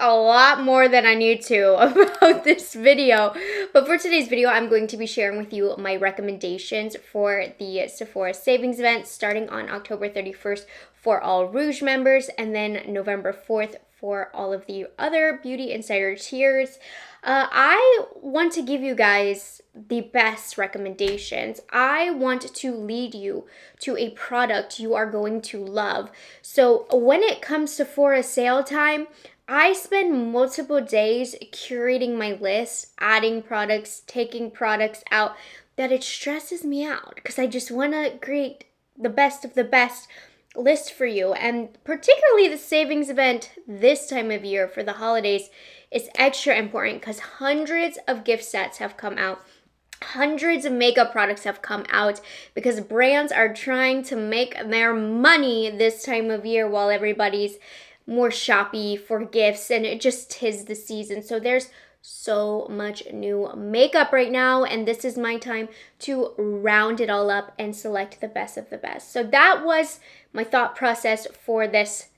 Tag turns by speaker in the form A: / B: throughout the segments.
A: a lot more than I need to about this video. But for today's video, I'm going to be sharing with you my recommendations for the Sephora Savings Event starting on October 31st for all Rouge members, and then November 4th for all of the other Beauty Insider tiers. I want to give you guys the best recommendations. I want to lead you to a product you are going to love. So when it comes to Sephora sale time, I spend multiple days curating my list, adding products, taking products out, that it stresses me out because I just want to create the best of the best list for you. And particularly the savings event this time of year for the holidays is extra important because hundreds of gift sets have come out. Hundreds of makeup products have come out because brands are trying to make their money this time of year while everybody's more shoppy for gifts, and it just is the season. So there's so much new makeup right now, and this is my time to round it all up and select the best of the best. So that was my thought process for this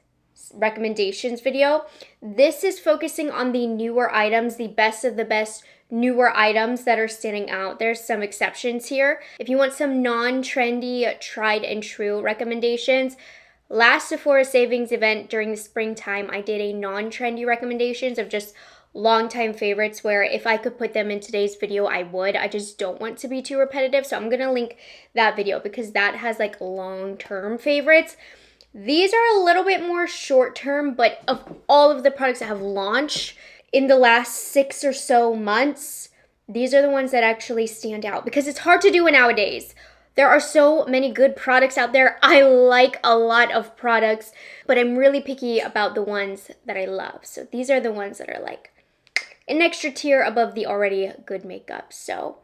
A: recommendations video. This is focusing on the newer items, the best of the best newer items that are standing out. There's some exceptions here. If you want some non-trendy, tried and true recommendations, last Sephora Savings Event during the springtime, I did a non-trendy recommendations of just longtime favorites where if I could put them in today's video, I would. I just don't want to be too repetitive, so I'm gonna link that video because that has like long-term favorites. These are a little bit more short-term, but of all of the products that have launched in the last 6 or so months, these are the ones that actually stand out because it's hard to do nowadays. There are so many good products out there. I like a lot of products, but I'm really picky about the ones that I love. So these are the ones that are like an extra tier above the already good makeup. So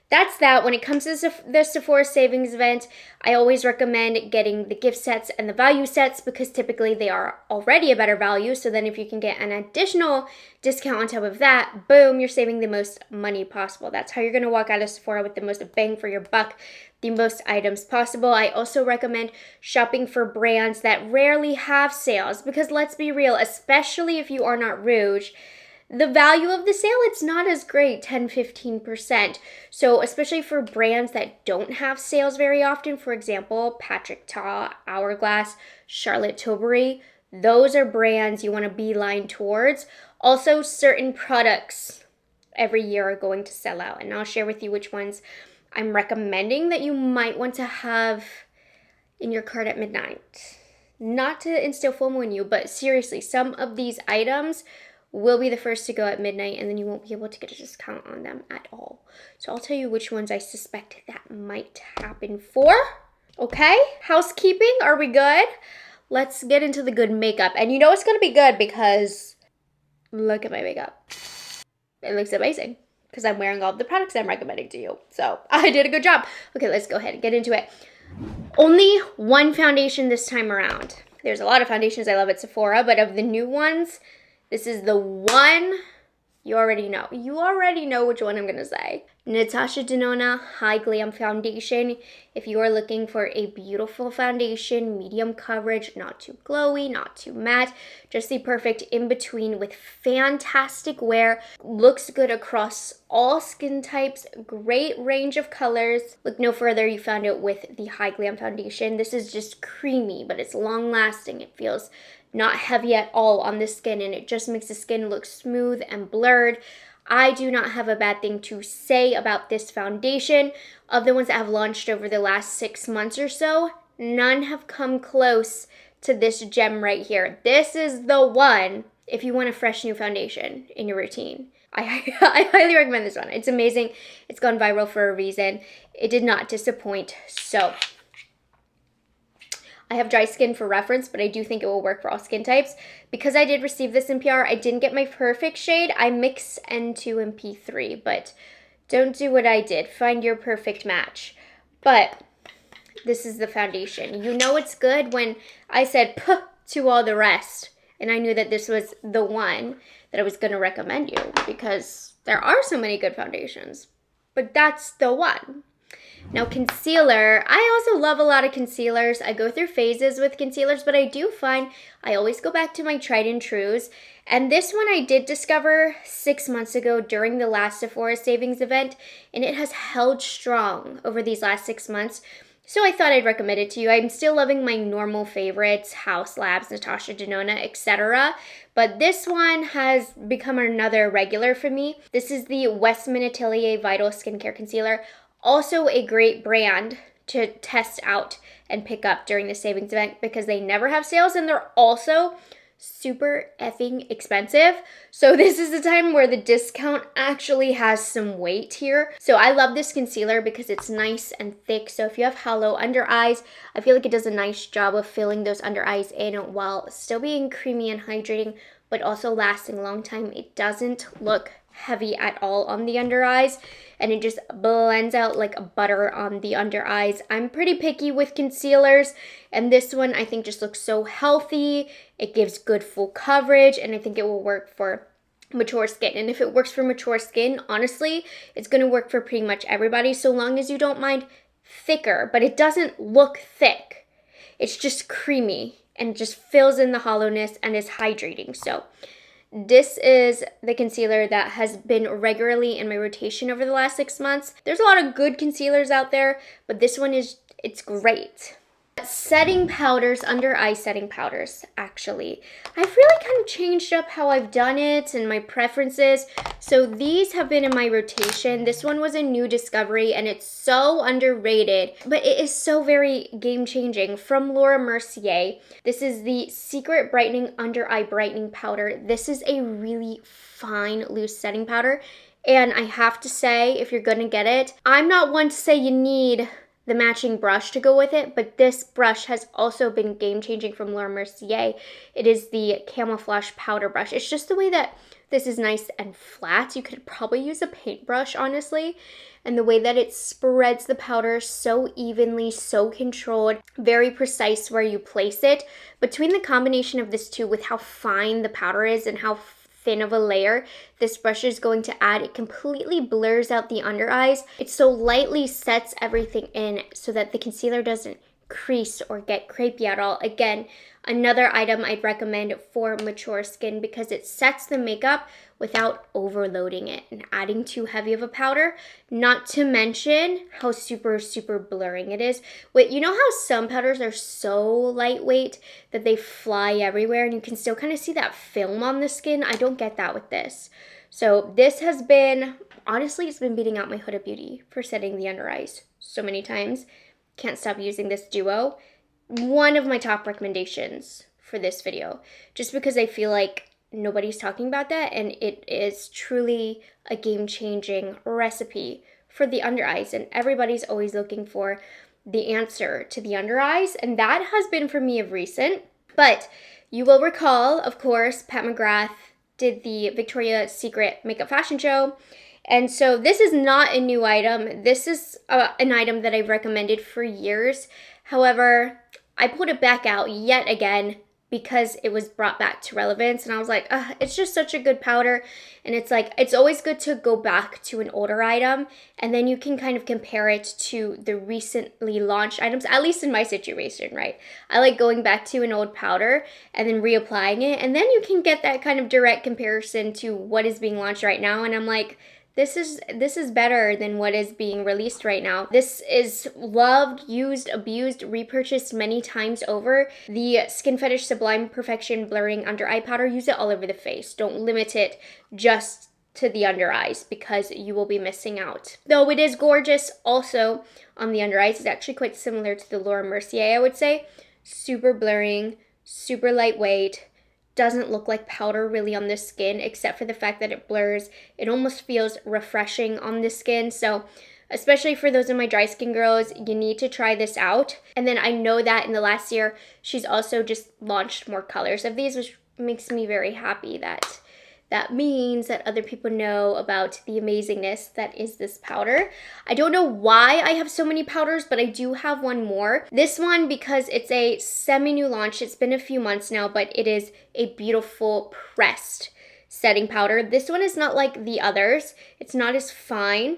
A: that's that. When it comes to the Sephora Savings Event, I always recommend getting the gift sets and the value sets because typically they are already a better value. So then if you can get an additional discount on top of that, boom, you're saving the most money possible. That's how you're going to walk out of Sephora with the most bang for your buck, the most items possible. I also recommend shopping for brands that rarely have sales because let's be real, especially if you are not Rouge, the value of the sale, it's not as great, 10-15%. So especially for brands that don't have sales very often, for example, Patrick Ta, Hourglass, Charlotte Tilbury, those are brands you want to beeline towards. Also, certain products every year are going to sell out, and I'll share with you which ones I'm recommending that you might want to have in your cart at midnight. Not to instill FOMO in you, but seriously, some of these items will be the first to go at midnight, and then you won't be able to get a discount on them at all. So I'll tell you which ones I suspect that might happen for. Okay, housekeeping, are we good? Let's get into the good makeup. And you know it's gonna be good because look at my makeup. It looks amazing because I'm wearing all of the products I'm recommending to you. So I did a good job. Okay, let's go ahead and get into it. Only one foundation this time around. There's a lot of foundations I love at Sephora, but of the new ones, this is the one you already know. You already know which one I'm going to say. Natasha Denona High Glam Foundation. If you are looking for a beautiful foundation, medium coverage, not too glowy, not too matte, just the perfect in-between with fantastic wear. Looks good across all skin types, great range of colors. Look no further, you found it with the High Glam Foundation. This is just creamy, but it's long-lasting. It feels not heavy at all on the skin, and it just makes the skin look smooth and blurred. I do not have a bad thing to say about this foundation. Of the ones that have launched over the last 6 months or so, none have come close to this gem right here. This is the one if you want a fresh new foundation in your routine. I highly recommend this one. It's amazing. It's gone viral for a reason. It did not disappoint. So I have dry skin for reference, but I do think it will work for all skin types. Because I did receive this in PR, I didn't get my perfect shade. I mix N2 and P3, but don't do what I did. Find your perfect match. But this is the foundation. You know it's good when I said puh to all the rest, and I knew that this was the one that I was going to recommend you because there are so many good foundations, but that's the one. Now concealer, I also love a lot of concealers. I go through phases with concealers, but I do find I always go back to my tried and trues. And this one I did discover 6 months ago during the last Sephora Savings event, and it has held strong over these last 6 months. So I thought I'd recommend it to you. I'm still loving my normal favorites, House Labs, Natasha Denona, etc. But this one has become another regular for me. This is the Westman Atelier Vital Skincare Concealer. Also a great brand to test out and pick up during the savings event because they never have sales and they're also super effing expensive. So this is the time where the discount actually has some weight here. So I love this concealer because it's nice and thick. So if you have hollow under eyes, I feel like it does a nice job of filling those under eyes in while still being creamy and hydrating, but also lasting a long time. It doesn't look heavy at all on the under eyes, and it just blends out like butter on the under eyes. I'm pretty picky with concealers, and this one I think just looks so healthy. It gives good full coverage, and I think it will work for mature skin. And if it works for mature skin, honestly, it's going to work for pretty much everybody, so long as you don't mind thicker, but it doesn't look thick. It's just creamy and just fills in the hollowness and is hydrating. So this is the concealer that has been regularly in my rotation over the last 6 months. There's a lot of good concealers out there, but this one it's great. Setting powders, under eye setting powders, actually. I've really kind of changed up how I've done it and my preferences. So these have been in my rotation. This one was a new discovery and it's so underrated, but it is so very game-changing. From Laura Mercier. This is the Secret Brightening Under Eye Brightening Powder. This is a really fine, loose setting powder. And I have to say, if you're gonna get it, I'm not one to say you need the matching brush to go with it, but this brush has also been game-changing from Laura Mercier. It is the Camouflage Powder Brush. It's just the way that this is nice and flat. You could probably use a paintbrush, honestly. And the way that it spreads the powder so evenly, so controlled, very precise where you place it. Between the combination of this two with how fine the powder is and how thin of a layer this brush is going to add, it completely blurs out the under eyes. It so lightly sets everything in so that the concealer doesn't crease or get crepey at all. Again, another item I'd recommend for mature skin because it sets the makeup without overloading it and adding too heavy of a powder. Not to mention how super, super blurring it is. Wait, you know how some powders are so lightweight that they fly everywhere and you can still kind of see that film on the skin? I don't get that with this. So this has been, honestly, it's been beating out my Huda Beauty for setting the under eyes so many times. Can't stop using this duo. One of my top recommendations for this video, just because I feel like nobody's talking about that, and it is truly a game-changing recipe for the under eyes, and everybody's always looking for the answer to the under eyes, and that has been for me of recent. But you will recall, of course, Pat McGrath did the Victoria's Secret makeup fashion show, and so this is not a new item. This is an item that I've recommended for years. However, I put it back out yet again because it was brought back to relevance, and I was like, it's just such a good powder. And it's like, it's always good to go back to an older item, and then you can kind of compare it to the recently launched items, at least in my situation, right? I like going back to an old powder and then reapplying it, and then you can get that kind of direct comparison to what is being launched right now. And I'm like, this is better than what is being released right now. This is loved, used, abused, repurchased many times over. The Skin Fetish Sublime Perfection Blurring Under Eye Powder, use it all over the face. Don't limit it just to the under eyes because you will be missing out. Though it is gorgeous also on the under eyes. It's actually quite similar to the Laura Mercier, I would say. Super blurring, super lightweight. Doesn't look like powder really on the skin except for the fact that it blurs. It almost feels refreshing on the skin. So especially for those of my dry skin girls, you need to try this out. And then I know that in the last year, she's also just launched more colors of these, which makes me very happy that that means that other people know about the amazingness that is this powder. I don't know why I have so many powders, but I do have one more. This one, because it's a semi-new launch, it's been a few months now, but it is a beautiful pressed setting powder. This one is not like the others. It's not as fine,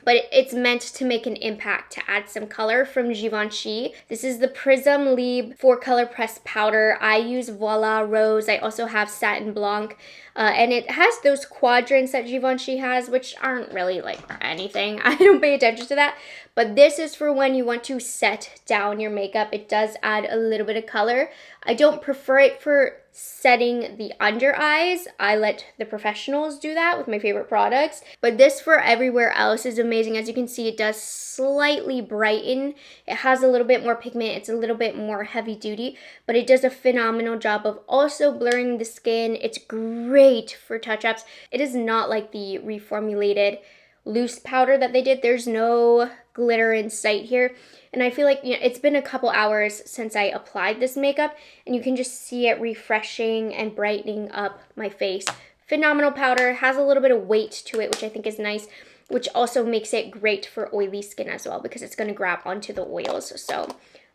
A: but it's meant to make an impact, to add some color from Givenchy. This is the Prism Libre 4-color pressed powder. I use Voila Rose. I also have Satin Blanc. And it has those quadrants that Givenchy has, which aren't really like anything. I don't pay attention to that. But this is for when you want to set down your makeup. It does add a little bit of color. I don't prefer it for setting the under eyes. I let the professionals do that with my favorite products. But this for everywhere else is amazing. As you can see, it does slightly brighten. It has a little bit more pigment. It's a little bit more heavy duty, but it does a phenomenal job of also blurring the skin. It's great for touch-ups. It is not like the reformulated loose powder that they did. There's no glitter in sight here. And I feel like, you know, it's been a couple hours since I applied this makeup, and you can just see it refreshing and brightening up my face. Phenomenal powder. Has a little bit of weight to it, which I think is nice, which also makes it great for oily skin as well because it's going to grab onto the oils. So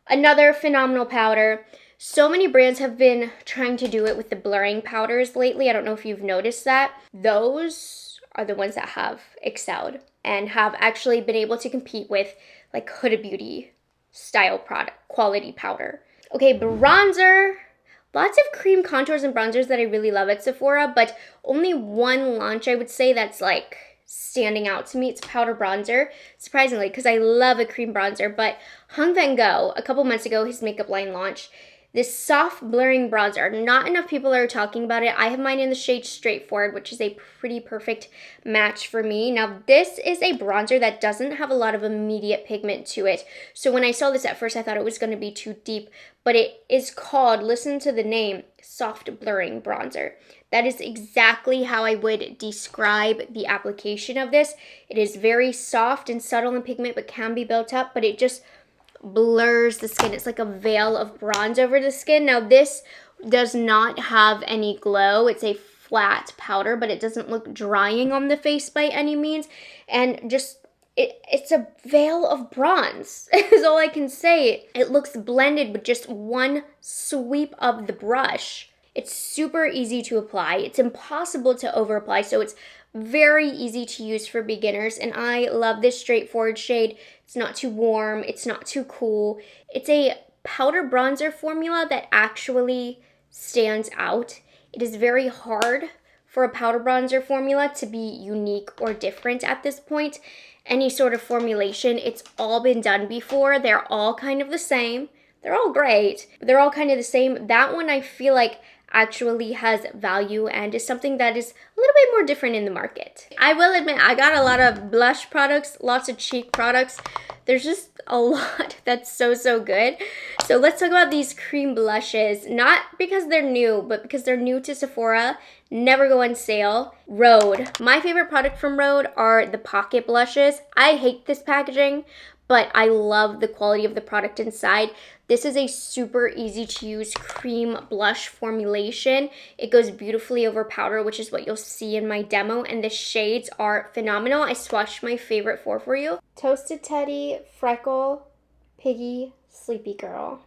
A: another phenomenal powder. So many brands have been trying to do it with the blurring powders lately. I don't know if you've noticed that. Those are the ones that have excelled and have actually been able to compete with like Huda Beauty style product quality powder. Okay, bronzer. Lots of cream contours and bronzers that I really love at Sephora, but only one launch I would say that's like standing out to me. It's powder bronzer, surprisingly, because I love a cream bronzer. But Hung Van Gogh, a couple months ago, his makeup line launched this soft blurring bronzer. Not enough people are talking about it. I have mine in the shade Straightforward, which is a pretty perfect match for me. Now, this is a bronzer that doesn't have a lot of immediate pigment to it. So when I saw this at first, I thought it was going to be too deep, but it is called, listen to the name, soft blurring bronzer. That is exactly how I would describe the application of this. It is very soft and subtle in pigment, but can be built up, but it just blurs the skin. It's like a veil of bronze over the skin. Now this does not have any glow. It's a flat powder, but it doesn't look drying on the face by any means. And just, it's a veil of bronze is all I can say. It looks blended with just one sweep of the brush. It's super easy to apply. It's impossible to over apply, so it's very easy to use for beginners, and I love this Straightforward shade. It's not too warm, it's not too cool. It's a powder bronzer formula that actually stands out. It is very hard for a powder bronzer formula to be unique or different at this point. Any sort of formulation, it's all been done before. They're all kind of the same. They're all great, but they're all kind of the same. That one I feel like actually has value and is something that is a little bit more different in the market. I will admit, I got a lot of blush products, lots of cheek products. There's just a lot that's so good. So let's talk about these cream blushes, not because they're new, but because they're new to Sephora, never go on sale. Rhode. My favorite product from Rhode are the pocket blushes. I hate this packaging, but I love the quality of the product inside. This is a super easy to use cream blush formulation. It goes beautifully over powder, which is what you'll see in my demo, and the shades are phenomenal. I swatched my favorite four for you. Toasted Teddy, Freckle, Piggy, Sleepy Girl.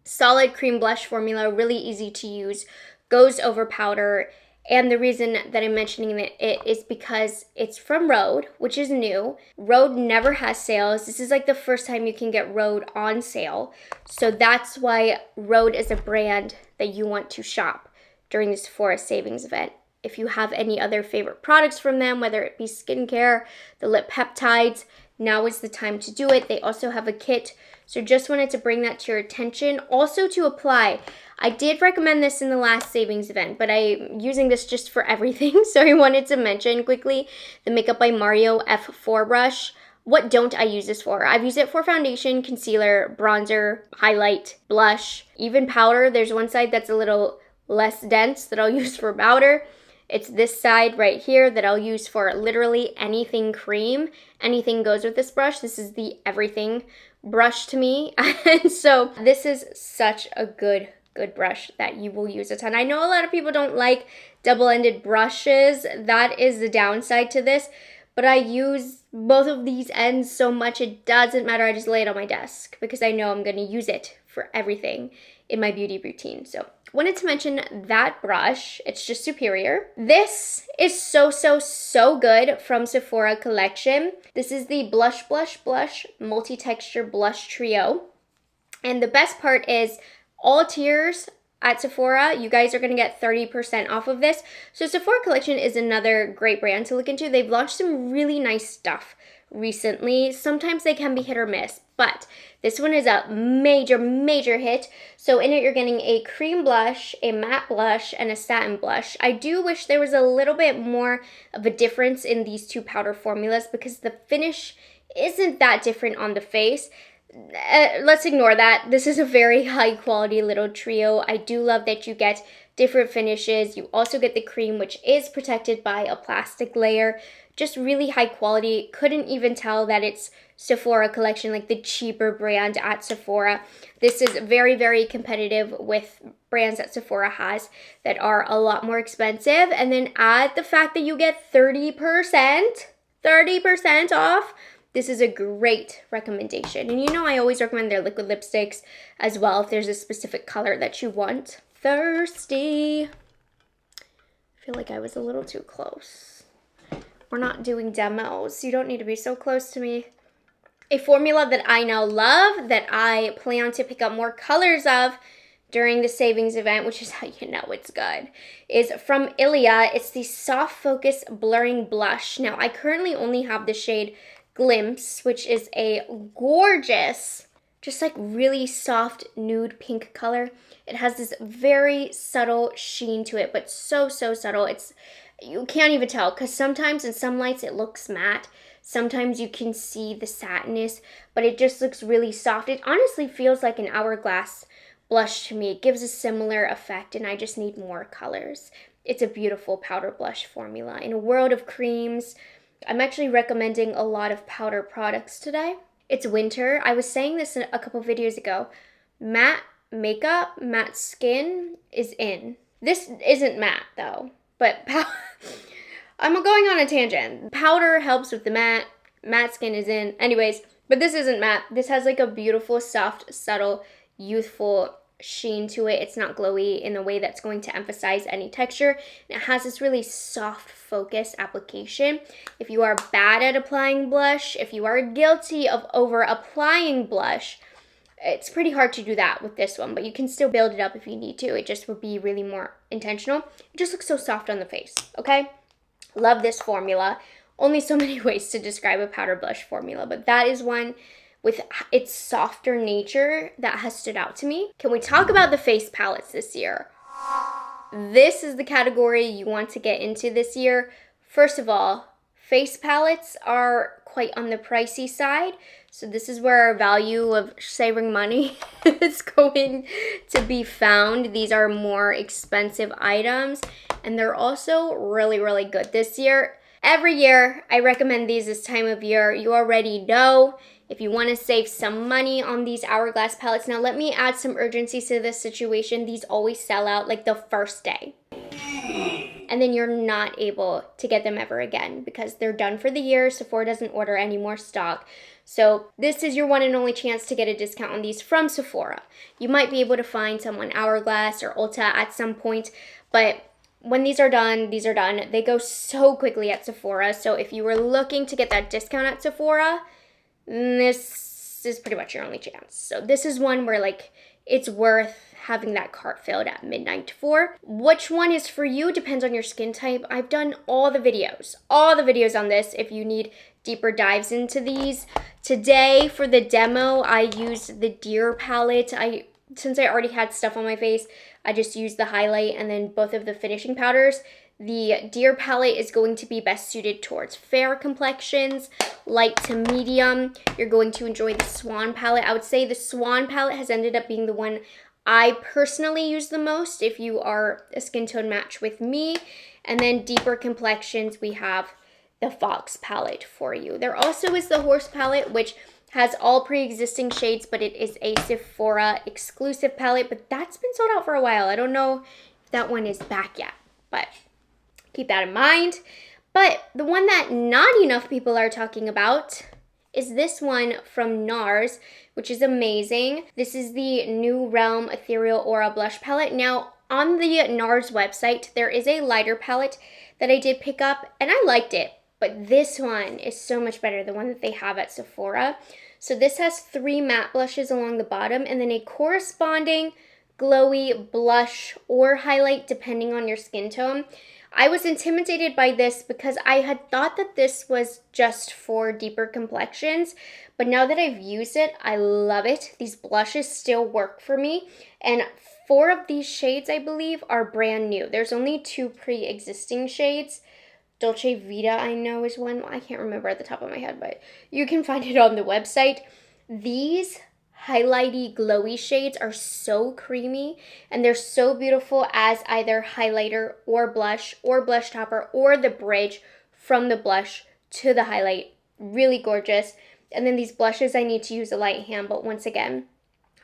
A: Solid cream blush formula, really easy to use, goes over powder. And the reason that I'm mentioning it is because it's from Rhode, which is new. Rhode never has sales. This is like the first time you can get Rhode on sale. So that's why Rhode is a brand that you want to shop during the Sephora Savings event. If you have any other favorite products from them, whether it be skincare, the lip peptides, now is the time to do it. They also have a kit. So just wanted to bring that to your attention. Also to apply, I did recommend this in the last savings event, but I'm using this just for everything. So I wanted to mention quickly the Makeup by Mario F4 brush. What don't I use this for? I've used it for foundation, concealer, bronzer, highlight, blush, even powder. There's one side that's a little less dense that I'll use for powder. It's this side right here that I'll use for literally anything cream. Anything goes with this brush. This is the everything brush to me. And so this is such a good brush that you will use a ton. I know a lot of people don't like double-ended brushes. That is the downside to this. but I use both of these ends so much it doesn't matter. I just lay it on my desk because I know I'm going to use it for everything in my beauty routine. So wanted to mention that brush. It's just superior. This is so good from Sephora Collection. This is the Blush Multi-Texture Blush Trio. And the best part is all tiers at Sephora, you guys are going to get 30% off of this. So Sephora Collection is another great brand to look into. They've launched some really nice stuff recently. Sometimes they can be hit or miss, but this one is a major hit. So in it, you're getting a cream blush, a matte blush, and a satin blush. I do wish there was a little bit more of a difference in these two powder formulas because the finish isn't that different on the face. Let's ignore that. This is a very high quality little trio. I do love that you get different finishes. You also get the cream, which is protected by a plastic layer. Just really high quality. Couldn't even tell that it's Sephora Collection, like the cheaper brand at Sephora. This is very competitive with brands that Sephora has that are a lot more expensive. And then add the fact that you get 30% off. This is a great recommendation. And you know I always recommend their liquid lipsticks as well if there's a specific color that you want. Thirsty. I feel like I was a little too close. We're not doing demos. You don't need to be so close to me. A formula that I now love, that I plan to pick up more colors of during the savings event, which is how you know it's good, is from Ilia. It's the Soft Focus Blurring Blush. Now, I currently only have the shade Glimpse, which is a gorgeous, just like really soft nude pink color. It has this very subtle sheen to it, but so subtle. You can't even tell because sometimes in some lights it looks matte. Sometimes you can see the satinness, but it just looks really soft. It honestly feels like an Hourglass blush to me. It gives a similar effect, and I just need more colors. It's a beautiful powder blush formula. In a world of creams, I'm actually recommending a lot of powder products today. It's winter. I was saying this a couple videos ago. Matte makeup, matte skin is in. This isn't matte though, but I'm going on a tangent. Powder helps with the matte skin is in. Anyways, but this isn't matte. This has like a beautiful, soft, subtle, youthful sheen to it. It's not glowy in a way that's going to emphasize any texture. And it has this really soft focus application. If you are bad at applying blush, if you are guilty of over applying blush, it's pretty hard to do that with this one, but you can still build it up if you need to. It just would be really more intentional. It just looks so soft on the face, okay? Love this formula. Only so many ways to describe a powder blush formula, but that is one with its softer nature that has stood out to me. Can we talk about the face palettes this year? This is the category you want to get into this year. First of all, face palettes are quite on the pricey side. So this is where our value of saving money is going to be found. These are more expensive items, and they're also really good this year. Every year, I recommend these this time of year. You already know if you want to save some money on these Hourglass palettes. Now, let me add some urgency to this situation. These always sell out like the first day. And then you're not able to get them ever again because they're done for the year. Sephora doesn't order any more stock. So this is your one and only chance to get a discount on these from Sephora. You might be able to find some on Hourglass or Ulta at some point, but when these are done, they go so quickly at Sephora. So if you were looking to get that discount at Sephora, this is pretty much your only chance. So this is one where like it's worth having that cart filled at midnight for. Which one is for you depends on your skin type. I've done all the videos on this if you need deeper dives into these. Today for the demo, I used the Deer palette. Since I already had stuff on my face, I just used the highlight and then both of the finishing powders. The Deer palette is going to be best suited towards fair complexions, light to medium. You're going to enjoy the Swan palette. I would say the Swan palette has ended up being the one I personally use the most if you are a skin tone match with me. And then deeper complexions, we have the Fox palette for you. There also is the Horse palette, which has all pre-existing shades, but it is a Sephora exclusive palette, but that's been sold out for a while. I don't know if that one is back yet, but keep that in mind. But the one that not enough people are talking about is this one from NARS, which is amazing. This is the New Realm Ethereal Aura Blush Palette. Now, on the NARS website, there is a lighter palette that I did pick up, and I liked it. But this one is so much better, the one that they have at Sephora. So this has 3 matte blushes along the bottom, and then a corresponding glowy blush or highlight depending on your skin tone. I was intimidated by this because I had thought that this was just for deeper complexions, but now that I've used it, I love it. These blushes still work for me, and 4 of these shades, I believe, are brand new. There's only 2 pre-existing shades. Dolce Vita, I know, is one. I can't remember at the top of my head, but you can find it on the website. These highlighty, glowy shades are so creamy, and they're so beautiful as either highlighter or blush topper or the bridge from the blush to the highlight. Really gorgeous. And then these blushes, I need to use a light hand, but once again,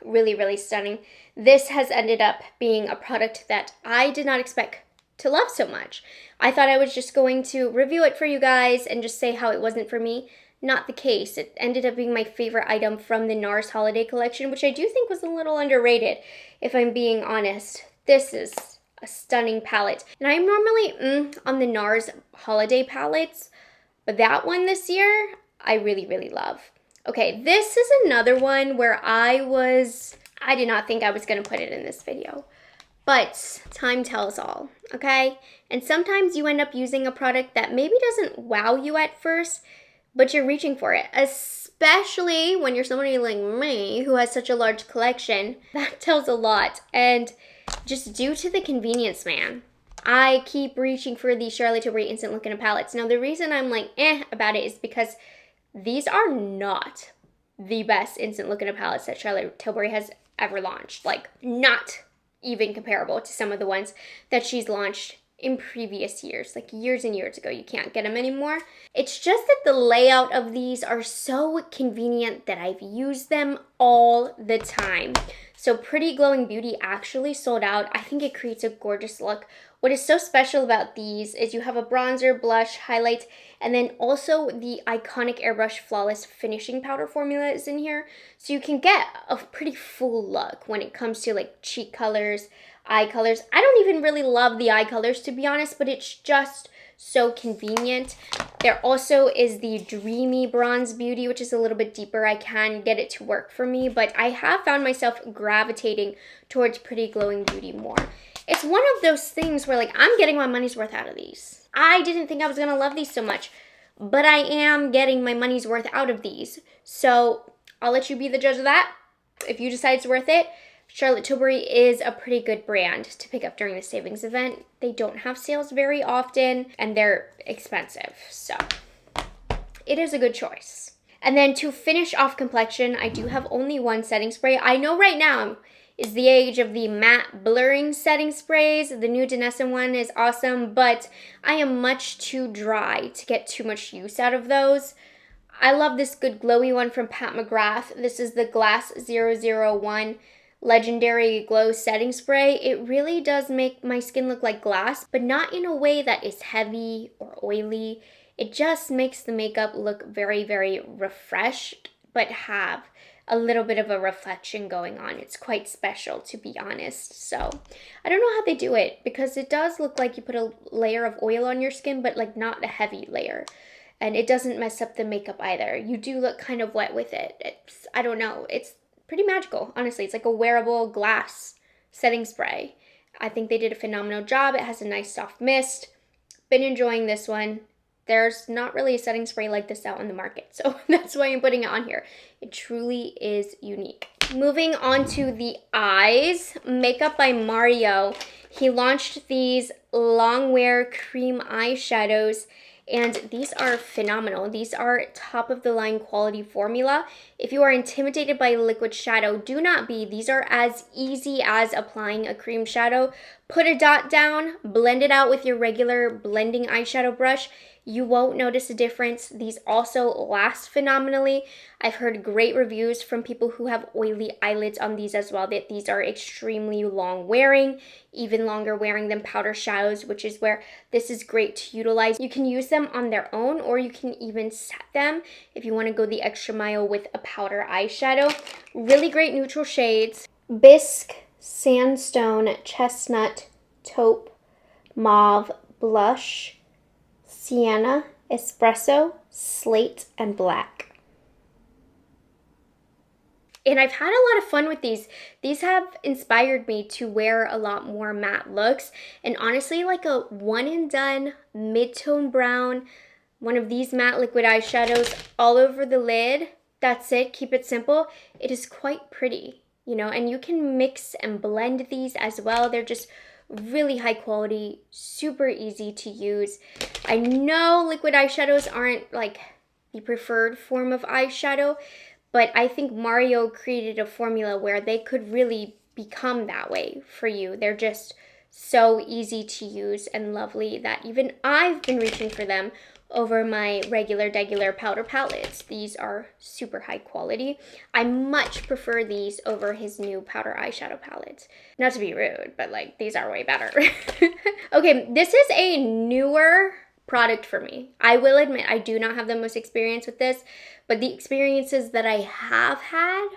A: really, really stunning. This has ended up being a product that I did not expect to love so much. I thought I was just going to review it for you guys and just say how it wasn't for me. Not the case. It ended up being my favorite item from the NARS holiday collection, which I do think was a little underrated, if I'm being honest. This is a stunning palette. And I'm normally on the NARS holiday palettes, but that one this year, I really, really love. Okay, this is another one where I did not think I was going to put it in this video. But time tells all, okay? And sometimes you end up using a product that maybe doesn't wow you at first, but you're reaching for it, especially when you're somebody like me who has such a large collection. That tells a lot, and just due to the convenience, man, I keep reaching for the Charlotte Tilbury Instant Look-In palettes. Now, the reason I'm like about it is because these are not the best Instant Look-In palettes that Charlotte Tilbury has ever launched. Like, not even comparable to some of the ones that she's launched in previous years, like years and years ago. You can't get them anymore. It's just that the layout of these are so convenient that I've used them all the time. So Pretty Glowing Beauty actually sold out. I think it creates a gorgeous look. What is so special about these is you have a bronzer, blush, highlight, and then also the iconic Airbrush Flawless Finishing Powder formula is in here. So you can get a pretty full look when it comes to like cheek colors, eye colors. I don't even really love the eye colors, to be honest, but it's just so convenient. There also is the Dreamy Bronze Beauty, which is a little bit deeper. I can get it to work for me, but I have found myself gravitating towards Pretty Glowing Beauty more. It's one of those things where like I'm getting my money's worth out of these. I didn't think I was gonna love these so much, but I am getting my money's worth out of these. So I'll let you be the judge of that. If you decide it's worth it, Charlotte Tilbury is a pretty good brand to pick up during the savings event. They don't have sales very often, and they're expensive, so it is a good choice. And then to finish off Complexion, I do have only one setting spray. I know right now is the age of the matte blurring setting sprays. The new Denessa one is awesome, but I am much too dry to get too much use out of those. I love this good glowy one from Pat McGrath. This is the Glass 001 Legendary Glow Setting Spray. It really does make my skin look like glass, but not in a way that is heavy or oily. It just makes the makeup look very, very refreshed, but have a little bit of a reflection going on. It's quite special, to be honest. So I don't know how they do it, because it does look like you put a layer of oil on your skin, but like not a heavy layer. And it doesn't mess up the makeup either. You do look kind of wet with it. I don't know. It's pretty magical, honestly. It's like a wearable glass setting spray. I think they did a phenomenal job. It has a nice soft mist. Been enjoying this one. There's not really a setting spray like this out on the market, so that's why I'm putting it on here. It truly is unique. Moving on to the eyes, Makeup by Mario. He launched these long wear cream eyeshadows, and these are phenomenal. These are top of the line quality formula. If you are intimidated by liquid shadow, do not be. These are as easy as applying a cream shadow, put a dot down, blend it out with your regular blending eyeshadow brush. You won't notice a difference. These also last phenomenally. I've heard great reviews from people who have oily eyelids on these as well, that these are extremely long wearing, even longer wearing than powder shadows, which is where this is great to utilize. You can use them on their own, or you can even set them if you want to go the extra mile with a powder eyeshadow. Really great neutral shades. Bisque, Sandstone, Chestnut, Taupe, Mauve, Blush, Sienna, Espresso, Slate, and Black. And I've had a lot of fun with these. These have inspired me to wear a lot more matte looks. And honestly, like a one and done mid-tone brown, one of these matte liquid eyeshadows all over the lid. That's it. Keep it simple. It is quite pretty, you know, and you can mix and blend these as well. They're just really high quality, super easy to use. I know liquid eyeshadows aren't like the preferred form of eyeshadow, but I think Mario created a formula where they could really become that way for you. They're just so easy to use and lovely that even I've been reaching for them over my regular powder palettes. These are super high quality. I much prefer these over his new powder eyeshadow palettes. Not to be rude, but like these are way better. Okay, this is a newer product for me. I will admit I do not have the most experience with this, but the experiences that I have had,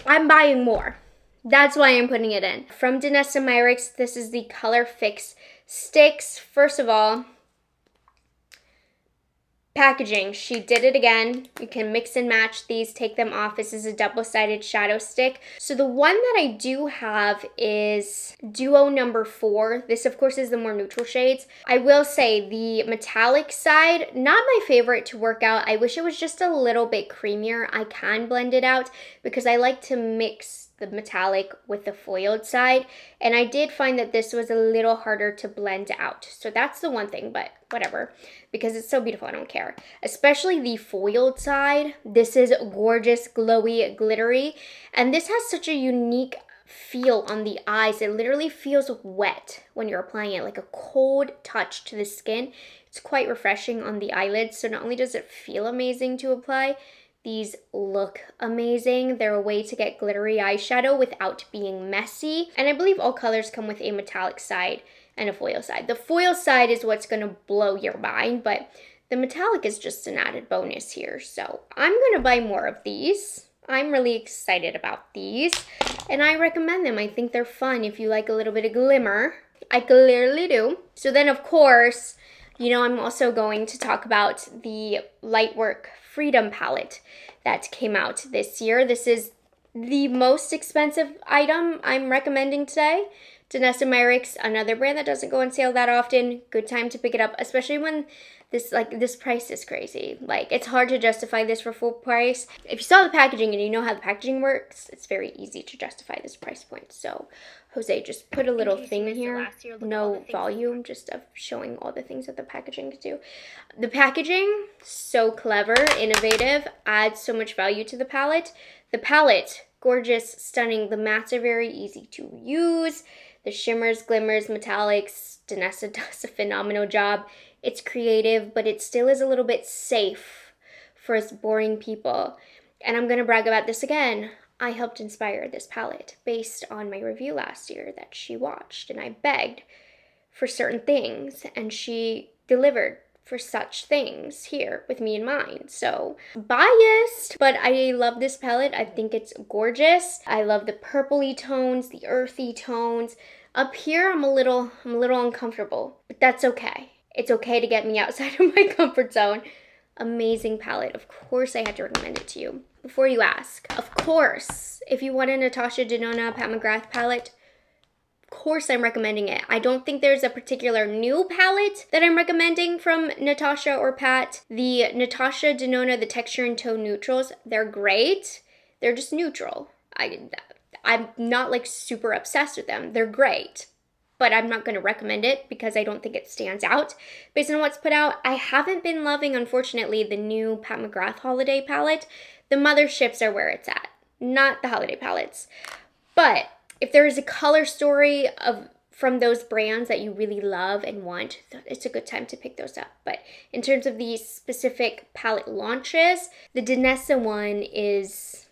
A: I'm buying more. That's why I'm putting it in. From Danessa Myricks, this is the Color Fix Sticks. First of all, packaging. She did it again. You can mix and match these, take them off. This is a double-sided shadow stick. So the one that I do have is Duo number 4. This, of course, is the more neutral shades. I will say the metallic side, not my favorite to work out. I wish it was just a little bit creamier. I can blend it out because I like to mix the metallic with the foiled side, and I did find that this was a little harder to blend out. So that's the one thing, but whatever, because it's so beautiful, I don't care. Especially the foiled side. This is gorgeous, glowy, glittery, and this has such a unique feel on the eyes. It literally feels wet when you're applying it, like a cold touch to the skin. It's quite refreshing on the eyelids, so not only does it feel amazing to apply, these look amazing. They're a way to get glittery eyeshadow without being messy. And I believe all colors come with a metallic side and a foil side. The foil side is what's going to blow your mind, but the metallic is just an added bonus here. So I'm going to buy more of these. I'm really excited about these, and I recommend them. I think they're fun if you like a little bit of glimmer. I clearly do. So then, of course, you know, I'm also going to talk about the Lightwork Freedom palette that came out this year. This is the most expensive item I'm recommending today. Danessa Myricks, another brand that doesn't go on sale that often. Good time to pick it up, especially when this price is crazy. Like, it's hard to justify this for full price. If you saw the packaging and you know how the packaging works, it's very easy to justify this price point. So Jose just put a little thing in here, no volume, just of showing all the things that the packaging could do. The packaging, so clever, innovative, adds so much value to the palette. The palette, gorgeous, stunning. The mattes are very easy to use. The shimmers, glimmers, metallics, Danessa does a phenomenal job. It's creative, but it still is a little bit safe for us boring people. And I'm gonna brag about this again. I helped inspire this palette based on my review last year that she watched, and I begged for certain things, and she delivered for such things here with me in mind. So biased, but I love this palette. I think it's gorgeous. I love the purpley tones, the earthy tones. Up here, I'm a little uncomfortable, but that's okay. It's okay to get me outside of my comfort zone. Amazing palette. Of course, I had to recommend it to you. Before you ask, of course, if you want a Natasha Denona Pat McGrath palette, of course I'm recommending it. I don't think there's a particular new palette that I'm recommending from Natasha or Pat. The Natasha Denona, the texture and tone neutrals, they're great. They're just neutral. I'm not like super obsessed with them. They're great, but I'm not going to recommend it because I don't think it stands out based on what's put out. I haven't been loving, unfortunately, the new Pat McGrath holiday palette. The motherships are where it's at, not the holiday palettes. But if there is a color story from those brands that you really love and want, it's a good time to pick those up. But in terms of these specific palette launches, the Danessa one is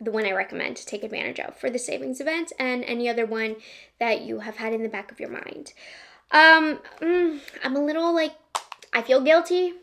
A: the one I recommend to take advantage of for the savings event, and any other one that you have had in the back of your mind. I'm a little like, I feel guilty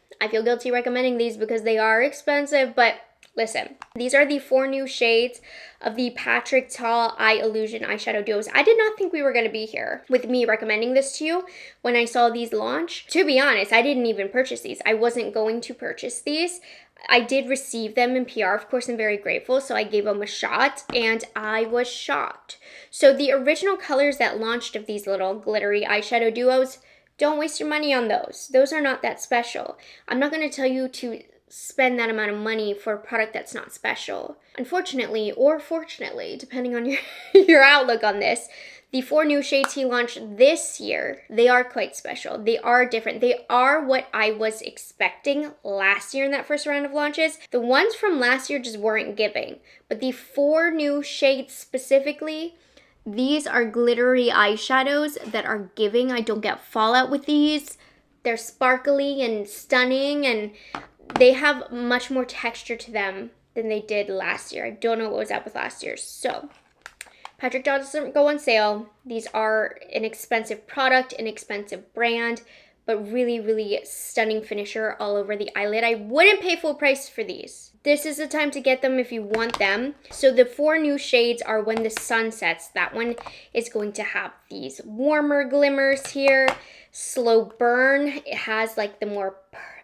A: recommending these because they are expensive, but listen, these are the 4 new shades of the Patrick Ta Eye Illusion eyeshadow duos. I did not think we were going to be here with me recommending this to you when I saw these launch. To be honest, I didn't even purchase these. I wasn't going to purchase these. I did receive them in PR, of course. I'm very grateful, so I gave them a shot, and I was shocked. So the original colors that launched of these little glittery eyeshadow duos, don't waste your money on those. Those are not that special. I'm not going to tell you to spend that amount of money for a product that's not special. Unfortunately, or fortunately, depending on your outlook on this, the 4 new shades he launched this year, they are quite special. They are different. They are what I was expecting last year in that first round of launches. The ones from last year just weren't giving. But the 4 new shades specifically, these are glittery eyeshadows that are giving. I don't get fallout with these. They're sparkly and stunning, and they have much more texture to them than they did last year. I don't know what was up with last year. So Patrick Ta doesn't go on sale. These are an expensive product, an expensive brand, but really, really stunning finisher all over the eyelid. I wouldn't pay full price for these. This is the time to get them if you want them. So the 4 new shades are When the Sun Sets. That one is going to have these warmer glimmers here. Slow Burn. It has like the more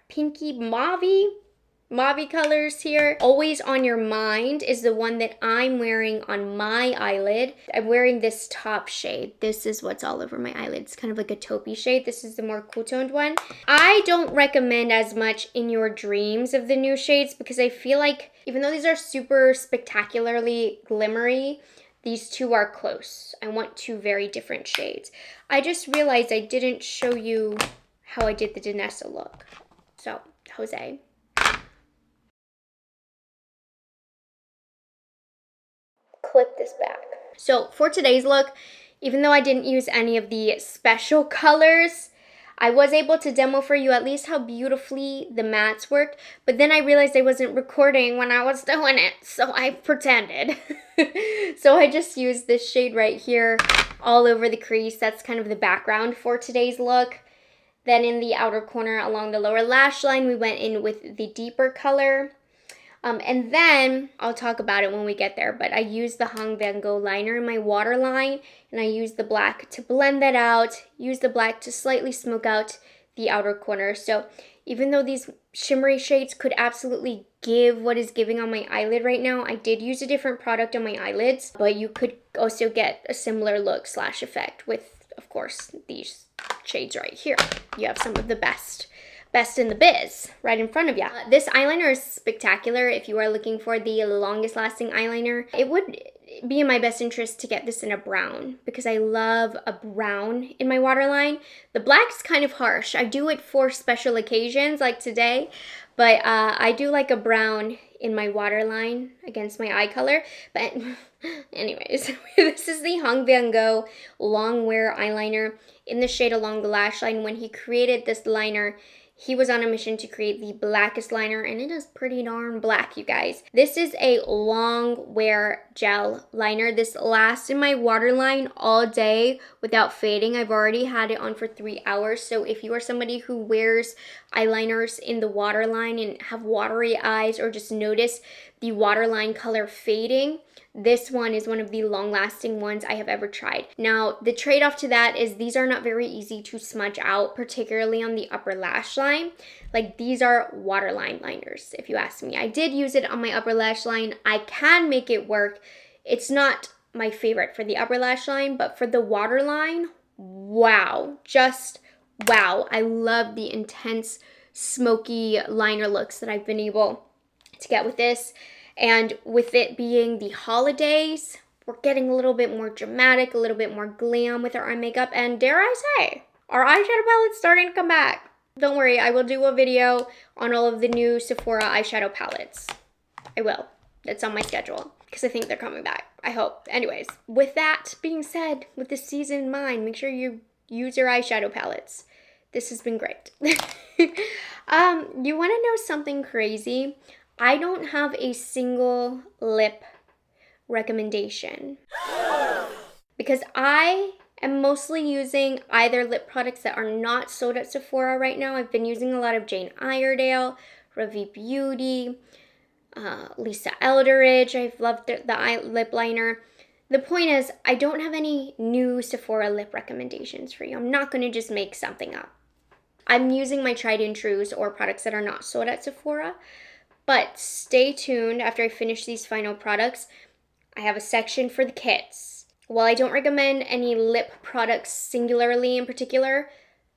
A: pinky mauve colors here. Always on Your Mind is the one that I'm wearing on my eyelid. I'm wearing this top shade. This is what's all over my eyelid. It's kind of like a taupey shade. This is the more cool-toned one. I don't recommend as much In Your Dreams of the new shades because I feel like even though these are super spectacularly glimmery, these two are close. I want 2 very different shades. I just realized I didn't show you how I did the Danessa look. So, Jose. Clip this back. So for today's look, even though I didn't use any of the special colors, I was able to demo for you at least how beautifully the mattes worked, but then I realized I wasn't recording when I was doing it, so I pretended. So I just used this shade right here all over the crease. That's kind of the background for today's look. Then in the outer corner along the lower lash line, we went in with the deeper color. And then, I'll talk about it when we get there, but I used the Hong Van Gogh liner in my waterline, and I used the black to blend that out, used the black to slightly smoke out the outer corner. So even though these shimmery shades could absolutely give what is giving on my eyelid right now, I did use a different product on my eyelids, but you could also get a similar look / effect with, of course, these shades right here. You have some of the best in the biz right in front of you. This eyeliner is spectacular. If you are looking for the longest lasting eyeliner, it would be in my best interest to get this in a brown because I love a brown in my waterline. The black is kind of harsh. I do it for special occasions like today, but I do like a brown in my waterline against my eye color. But anyways, this is the Hong Van Gogh long wear eyeliner in the shade Along the Lash Line. When he created this liner, he was on a mission to create the blackest liner, and it is pretty darn black, you guys. This is a long wear gel liner. This lasts in my waterline all day without fading. I've already had it on for 3 hours, so if you are somebody who wears eyeliners in the waterline and have watery eyes or just notice the waterline color fading, this one is one of the long-lasting ones I have ever tried. Now, the trade-off to that is these are not very easy to smudge out, particularly on the upper lash line. Like, these are waterline liners, if you ask me. I did use it on my upper lash line. I can make it work. It's not my favorite for the upper lash line, but for the waterline, wow. Just wow. I love the intense, smoky liner looks that I've been able to get with this. And with it being the holidays, we're getting a little bit more dramatic, a little bit more glam with our eye makeup. And dare I say, our eyeshadow palette's starting to come back. Don't worry, I will do a video on all of the new Sephora eyeshadow palettes. I will. It's on my schedule because I think they're coming back. I hope. Anyways, with that being said, with this season in mind, make sure you use your eyeshadow palettes. This has been great. You want to know something crazy? I don't have a single lip recommendation because I am mostly using either lip products that are not sold at Sephora right now. I've been using a lot of Jane Iredale, Rephr Beauty, Lisa Eldridge. I've loved the lip liner. The point is, I don't have any new Sephora lip recommendations for you. I'm not going to just make something up. I'm using my tried and trues or products that are not sold at Sephora. But stay tuned after I finish these final products. I have a section for the kits. While I don't recommend any lip products singularly in particular,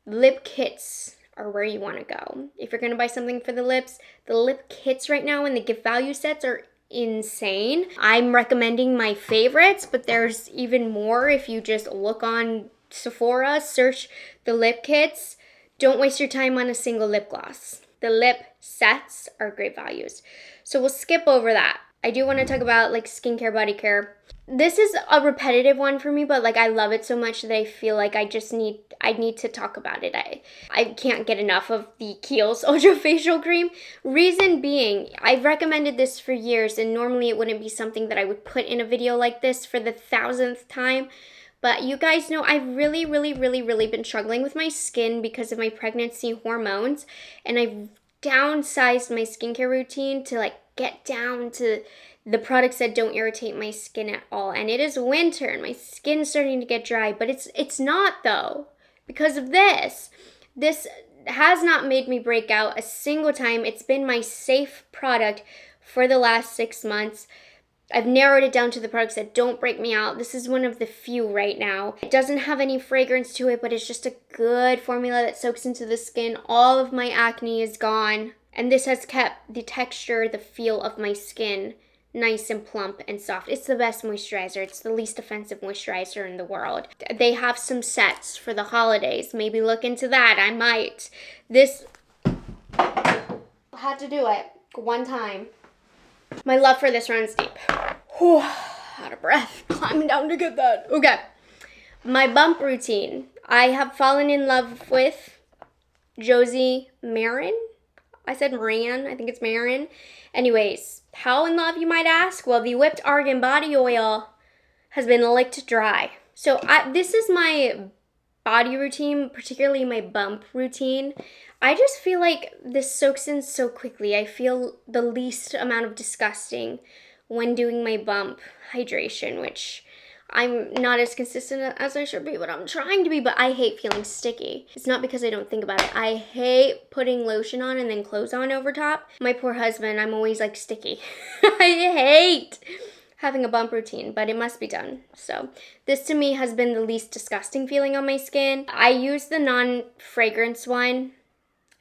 A: lip kits are where you want to go. If you're going to buy something for the lips, the lip kits right now and the gift value sets are insane. I'm recommending my favorites, but there's even more if you just look on Sephora, search the lip kits. Don't waste your time on a single lip gloss. The lip sets are great values. So we'll skip over that. I do want to talk about like skincare, body care. This is a repetitive one for me, but like I love it so much that I feel like I need to talk about it. I can't get enough of the Kiehl's Ultra Facial Cream. Reason being, I've recommended this for years and normally it wouldn't be something that I would put in a video like this for the 1000th time. But you guys know I've really been struggling with my skin because of my pregnancy hormones. And I've downsized my skincare routine to like get down to the products that don't irritate my skin at all. And it is winter and my skin's starting to get dry. But it's not though because of this. This has not made me break out a single time. It's been my safe product for the last 6 months. I've narrowed it down to the products that don't break me out. This is one of the few right now. It doesn't have any fragrance to it, but it's just a good formula that soaks into the skin. All of my acne is gone. And this has kept the texture, the feel of my skin nice and plump and soft. It's the best moisturizer. It's the least offensive moisturizer in the world. They have some sets for the holidays. Maybe look into that. I might. This, I had to do it one time. My love for this runs deep. Whew, out of breath, climbing down to get that. Okay, my bump routine. I have fallen in love with Josie Maran. I said Maran, I think it's Maran. Anyways, how in love you might ask? Well, the whipped argan body oil has been licked dry. So this is my body routine, particularly my bump routine. I just feel like this soaks in so quickly. I feel the least amount of disgusting when doing my bump hydration, which I'm not as consistent as I should be, but I'm trying to be, but I hate feeling sticky. It's not because I don't think about it. I hate putting lotion on and then clothes on over top. My poor husband, I'm always like sticky. I hate having a bump routine, but it must be done. So this to me has been the least disgusting feeling on my skin. I use the non-fragrance one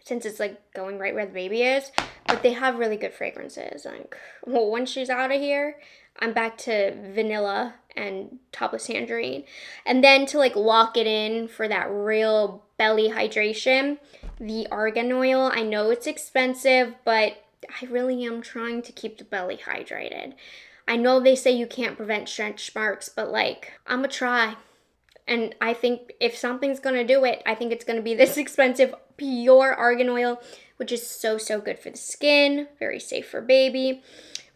A: since it's like going right where the baby is, but they have really good fragrances. Like, well, once she's out of here, I'm back to vanilla and topless tangerine. And then to like lock it in for that real belly hydration, the argan oil. I know it's expensive, but I really am trying to keep the belly hydrated. I know they say you can't prevent stretch marks, but like, I'm gonna try. And I think if something's gonna do it, I think it's gonna be this expensive pure argan oil, which is so good for the skin, very safe for baby.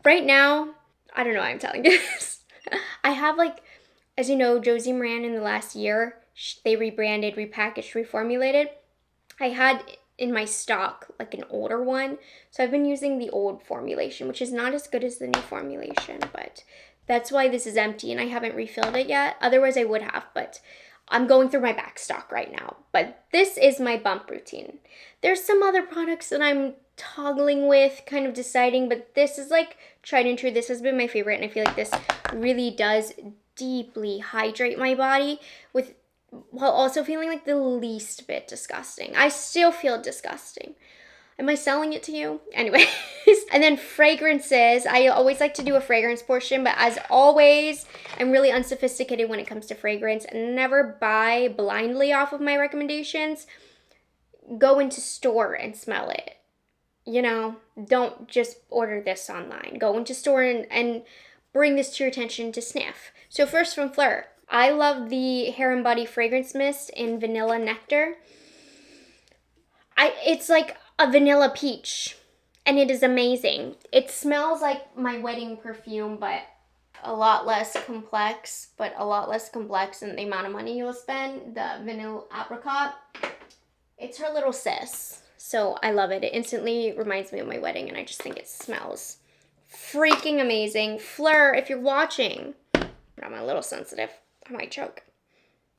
A: Right now, I don't know why I'm telling you this. I have like, as you know, Josie Maran in the last year, they rebranded, repackaged, reformulated. I had in my stock like an older one, so I've been using the old formulation, which is not as good as the new formulation, but that's why this is empty and I haven't refilled it yet. Otherwise I would have, but I'm going through my back stock right now. But this is my bump routine. There's some other products that I'm toggling with, kind of deciding, but this is like tried and true. This has been my favorite, and I feel like this really does deeply hydrate my body while also feeling like the least bit disgusting. I still feel disgusting. Am I selling it to you? Anyways, and then fragrances. I always like to do a fragrance portion, but as always, I'm really unsophisticated when it comes to fragrance and never buy blindly off of my recommendations. Go into store and smell it. you know, don't just order this online. Go into store and bring this to your attention to sniff. So first from Rephr, I love the Hair and Body Fragrance Mist in Vanilla Nectar. It's like a vanilla peach, and it is amazing. It smells like my wedding perfume, but a lot less complex, than the amount of money you'll spend. The Vanilla Apricot, it's her little sis. So I love it. It instantly reminds me of my wedding, and I just think it smells freaking amazing. Rephr, if you're watching, I'm a little sensitive. I might choke.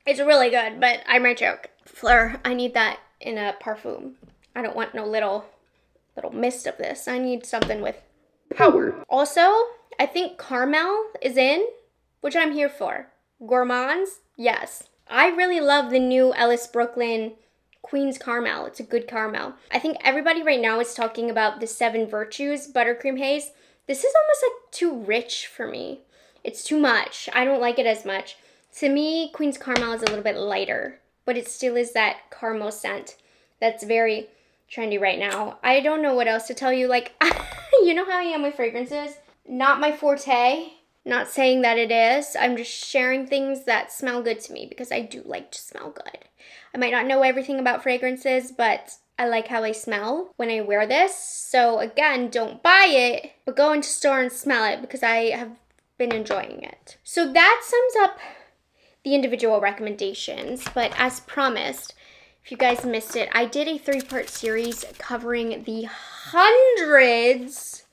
A: It's really good, but I might choke. Rephr, I need that in a parfum. I don't want no little mist of this. I need something with power. Also, I think caramel is in, which I'm here for. Gourmands, yes. I really love the new Ellis Brooklyn Queen's Caramel. It's a good caramel. I think everybody right now is talking about the 7 Virtues Buttercream Haze. This is almost like too rich for me. It's too much. I don't like it as much. To me, Queen's Caramel is a little bit lighter, but it still is that caramel scent that's very trendy right now. I don't know what else to tell you. Like, you know how I am with fragrances? Not my forte. Not saying that it is. I'm just sharing things that smell good to me because I do like to smell good. I might not know everything about fragrances, but I like how they smell when I wear this. So again, don't buy it, but go into store and smell it because I have been enjoying it. So that sums up the individual recommendations, but as promised, if you guys missed it, I did a 3-part series covering the hundreds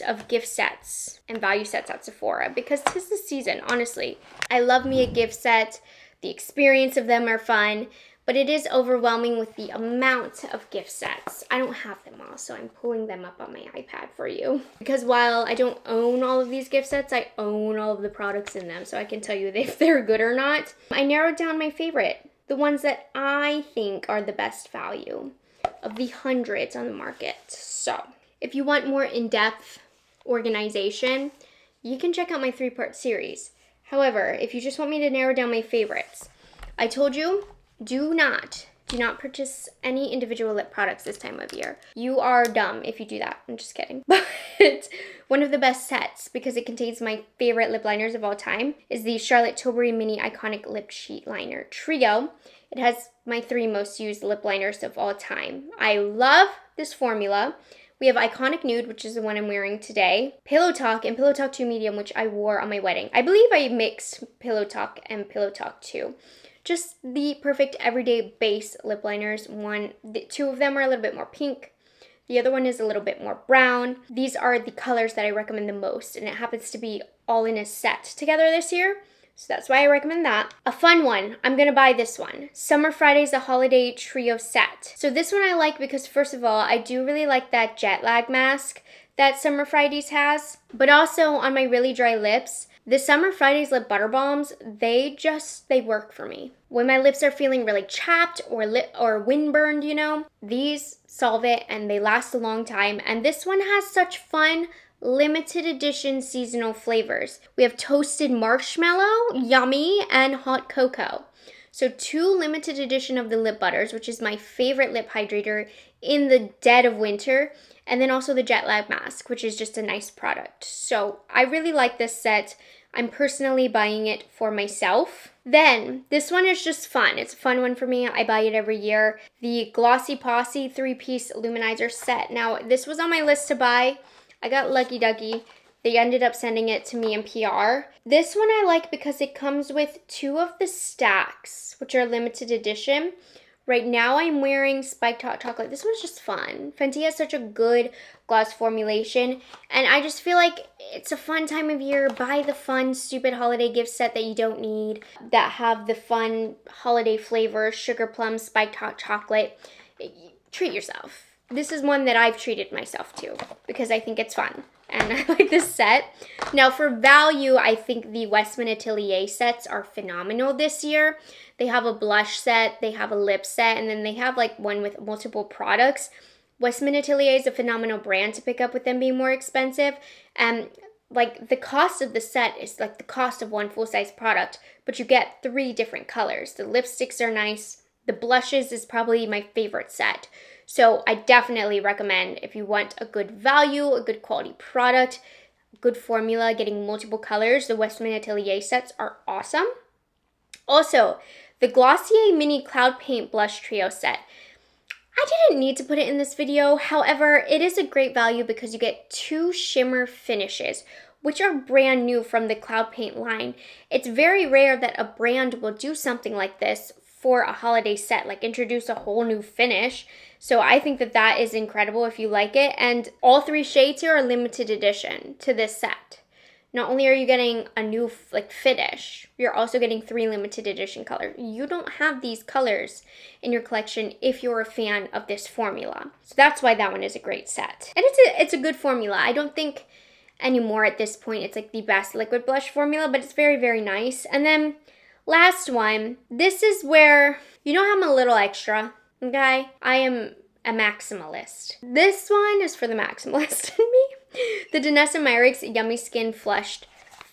A: of gift sets and value sets at Sephora because 'tis the season, honestly. I love me a gift set. The experience of them are fun, but it is overwhelming with the amount of gift sets. I don't have them all, so I'm pulling them up on my iPad for you. Because while I don't own all of these gift sets, I own all of the products in them, so I can tell you if they're good or not. I narrowed down my favorite, the ones that I think are the best value of the hundreds on the market. So if you want more in-depth organization, you can check out my 3-part series. However, if you just want me to narrow down my favorites, I told you, do not purchase any individual lip products this time of year. You are dumb if you do that. I'm just kidding. But one of the best sets, because it contains my favorite lip liners of all time, is the Charlotte Tilbury Mini Iconic Lip Sheet Liner Trio. It has my 3 most used lip liners of all time. I love this formula. We have Iconic Nude, which is the one I'm wearing today, Pillow Talk, and Pillow Talk 2 Medium, which I wore on my wedding. I believe I mixed Pillow Talk and Pillow Talk 2. Just the perfect everyday base lip liners. 2 of them are a little bit more pink. The other one is a little bit more brown. These are the colors that I recommend the most, and it happens to be all in a set together this year. So that's why I recommend that. A fun one, I'm gonna buy this one. Summer Fridays, the Holiday Trio Set. So this one I like because first of all, I do really like that jet lag mask that Summer Fridays has. But also on my really dry lips, the Summer Fridays lip butter balms, they work for me. When my lips are feeling really chapped or windburned, you know, these solve it and they last a long time. And this one has such fun, limited edition seasonal flavors. We have toasted marshmallow, yummy, and hot cocoa. So 2 limited edition of the lip butters, which is my favorite lip hydrator in the dead of winter. And then also the jet lag mask, which is just a nice product. So I really like this set. I'm personally buying it for myself. Then, this one is just fun. It's a fun one for me. I buy it every year. The Glossy Posse 3-piece luminizer set. Now, this was on my list to buy. I got lucky ducky. They ended up sending it to me in PR. This one I like because it comes with 2 of the stacks, which are limited edition. Right now I'm wearing Spiked Hot Chocolate. This one's just fun. Fenty has such a good gloss formulation, and I just feel like it's a fun time of year. Buy the fun, stupid holiday gift set that you don't need, that have the fun holiday flavors, Sugar Plum, Spiked Hot Chocolate. Treat yourself. This is one that I've treated myself to because I think it's fun and I like this set. Now for value, I think the Westman Atelier sets are phenomenal this year. They have a blush set, they have a lip set, and then they have like one with multiple products. Westman Atelier is a phenomenal brand to pick up with them being more expensive. And like the cost of the set is like the cost of one full-size product, but you get 3 different colors. The lipsticks are nice. The blushes is probably my favorite set. So I definitely recommend, if you want a good value, a good quality product, good formula, getting multiple colors, the Westman Atelier sets are awesome. Also, the Glossier Mini Cloud Paint Blush Trio set. I didn't need to put it in this video. However, it is a great value because you get 2 shimmer finishes, which are brand new from the Cloud Paint line. It's very rare that a brand will do something like this for a holiday set, like introduce a whole new finish. So I think that that is incredible if you like it. And all 3 shades here are limited edition to this set. Not only are you getting a new finish, you're also getting 3 limited edition colors. You don't have these colors in your collection if you're a fan of this formula. So that's why that one is a great set. And it's a good formula. I don't think anymore at this point it's like the best liquid blush formula, but it's very, very nice. And then last one, this is where, you know how I'm a little extra, okay? I am a maximalist. This one is for the maximalist in me. The Danessa Myricks Yummy Skin Flushed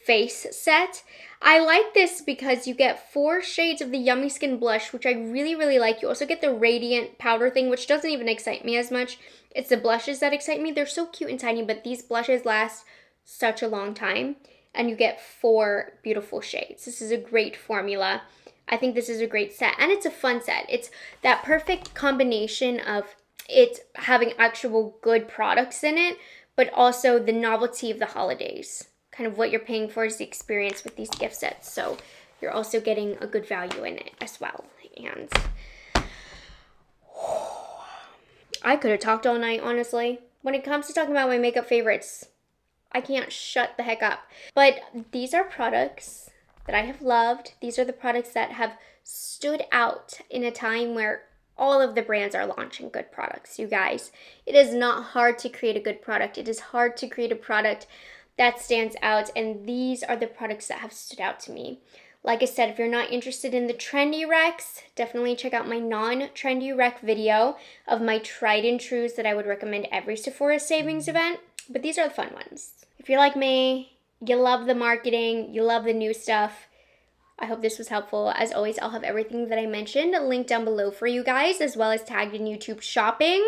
A: Face Set. I like this because you get 4 shades of the Yummy Skin blush, which I really, really like. You also get the Radiant powder thing, which doesn't even excite me as much. It's the blushes that excite me. They're so cute and tiny, but these blushes last such a long time. And you get 4 beautiful shades. This is a great formula. I think this is a great set. And it's a fun set. It's that perfect combination of it having actual good products in it, but also the novelty of the holidays. Kind of what you're paying for is the experience with these gift sets. So you're also getting a good value in it as well. And I could have talked all night, honestly. When it comes to talking about my makeup favorites, I can't shut the heck up. But these are products that I have loved. These are the products that have stood out in a time where all of the brands are launching good products, you guys. It is not hard to create a good product. It is hard to create a product that stands out, and these are the products that have stood out to me. Like I said, if you're not interested in the trendy recs, definitely check out my non-trendy rec video of my tried and trues that I would recommend every Sephora savings event. But these are the fun ones. If you're like me, you love the marketing, you love the new stuff, I hope this was helpful. As always, I'll have everything that I mentioned linked down below for you guys, as well as tagged in YouTube shopping.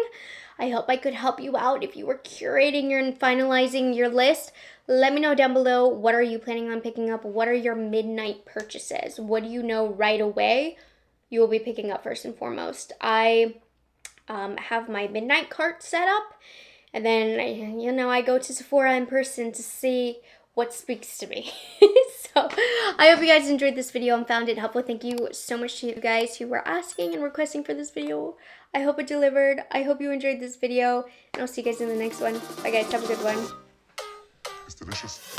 A: I hope I could help you out if you were curating and finalizing your list. Let me know down below, what are you planning on picking up? What are your midnight purchases? What do you know right away you will be picking up first and foremost? I have my midnight cart set up, and then, I go to Sephora in person to see what speaks to me. So I hope you guys enjoyed this video and found it helpful. Thank you so much to you guys who were asking and requesting for this video. I hope it delivered. I hope you enjoyed this video, and I'll see you guys in the next one. Bye guys, have a good one.
B: It's delicious.